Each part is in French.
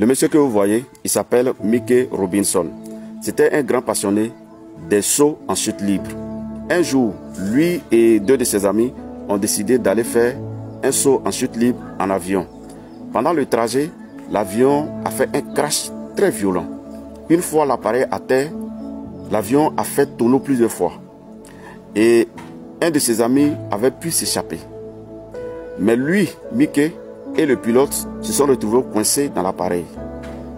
Le monsieur que vous voyez, il s'appelle Mickey Robinson. C'était un grand passionné des sauts en chute libre. Un jour, lui et deux de ses amis ont décidé d'aller faire un saut en chute libre en avion. Pendant le trajet, l'avion a fait un crash très violent. Une fois l'appareil à terre, l'avion a fait tonneau plusieurs fois. Et un de ses amis avait pu s'échapper. Mais lui, Mickey, et le pilote se sont retrouvés coincés dans l'appareil.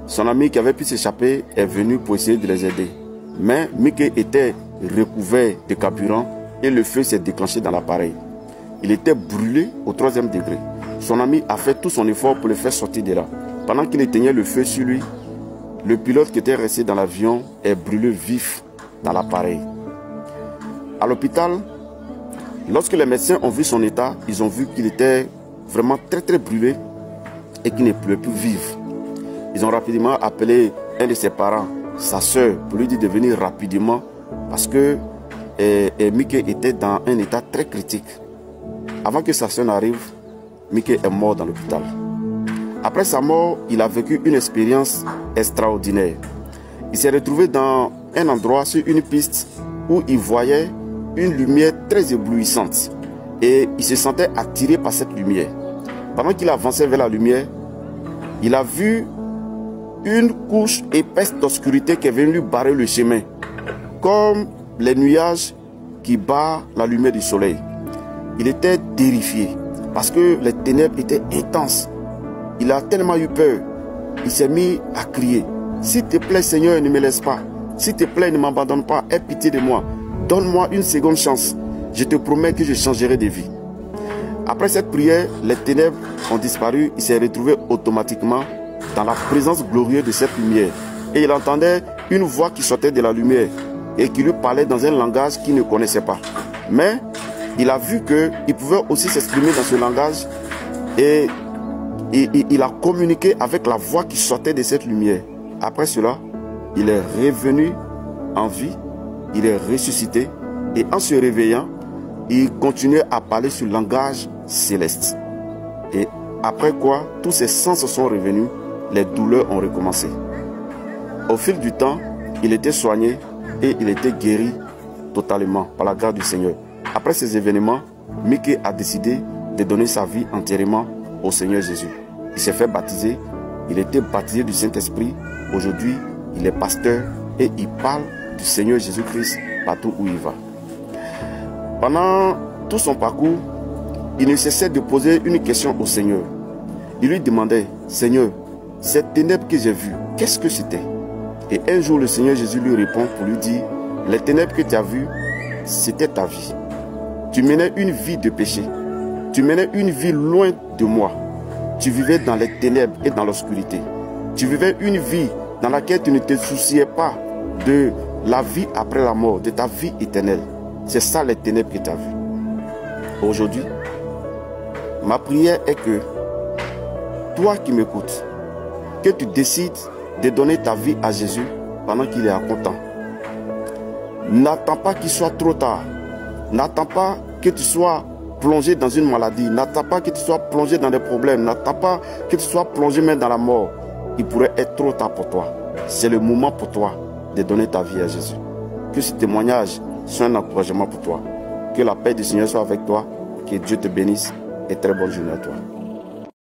Son ami qui avait pu s'échapper est venu pour essayer de les aider. Mais Mickey était recouvert de carburant et le feu s'est déclenché dans l'appareil. Il était brûlé au 3e degré. Son ami a fait tout son effort pour le faire sortir de là. Pendant qu'il éteignait le feu sur lui, le pilote qui était resté dans l'avion est brûlé vif dans l'appareil. À l'hôpital, lorsque les médecins ont vu son état, ils ont vu qu'il était vraiment très brûlé et qu'il ne pouvait plus vivre. Ils ont rapidement appelé un de ses parents, sa soeur, pour lui dire de venir rapidement parce que Mickey était dans un état très critique. Avant que sa soeur n'arrive, Mickey est mort dans l'hôpital. Après sa mort, il a vécu une expérience extraordinaire. Il s'est retrouvé dans un endroit sur une piste où il voyait une lumière très éblouissante et il se sentait attiré par cette lumière. Pendant qu'il avançait vers la lumière, il a vu une couche épaisse d'obscurité qui est venue lui barrer le chemin, comme les nuages qui barrent la lumière du soleil. Il était terrifié parce que les ténèbres étaient intenses. Il a tellement eu peur. Il s'est mis à crier. S'il te plaît, Seigneur, ne me laisse pas. S'il te plaît, ne m'abandonne pas. Aie pitié de moi. Donne-moi une seconde chance. Je te promets que je changerai de vie. Après cette prière, les ténèbres ont disparu. Il s'est retrouvé automatiquement dans la présence glorieuse de cette lumière. Et il entendait une voix qui sortait de la lumière et qui lui parlait dans un langage qu'il ne connaissait pas. Mais il a vu qu'il pouvait aussi s'exprimer dans ce langage et il a communiqué avec la voix qui sortait de cette lumière. Après cela, il est revenu en vie, il est ressuscité et en se réveillant, il continuait à parler sur le langage céleste. Et après quoi, tous ses sens sont revenus, les douleurs ont recommencé. Au fil du temps, il était soigné et il était guéri totalement par la grâce du Seigneur. Après ces événements, Mickey a décidé de donner sa vie entièrement au Seigneur Jésus. Il s'est fait baptiser, il était baptisé du Saint-Esprit. Aujourd'hui, il est pasteur et il parle du Seigneur Jésus-Christ partout où il va. Pendant tout son parcours, il ne cessait de poser une question au Seigneur. Il lui demandait, Seigneur, cette ténèbre que j'ai vue, qu'est-ce que c'était? Et un jour, le Seigneur Jésus lui répond pour lui dire, les ténèbres que tu as vues, c'était ta vie. Tu menais une vie de péché. Tu menais une vie loin de moi. Tu vivais dans les ténèbres et dans l'obscurité. Tu vivais une vie dans laquelle tu ne te souciais pas de la vie après la mort, de ta vie éternelle. C'est ça les ténèbres que tu as vues. Aujourd'hui, ma prière est que toi qui m'écoutes, que tu décides de donner ta vie à Jésus pendant qu'il est à temps. N'attends pas qu'il soit trop tard. N'attends pas que tu sois plongé dans une maladie. N'attends pas que tu sois plongé dans des problèmes. N'attends pas que tu sois plongé même dans la mort. Il pourrait être trop tard pour toi. C'est le moment pour toi de donner ta vie à Jésus. Que ce témoignage soit un encouragement pour toi. Que la paix du Seigneur soit avec toi. Que Dieu te bénisse et très bonne journée à toi.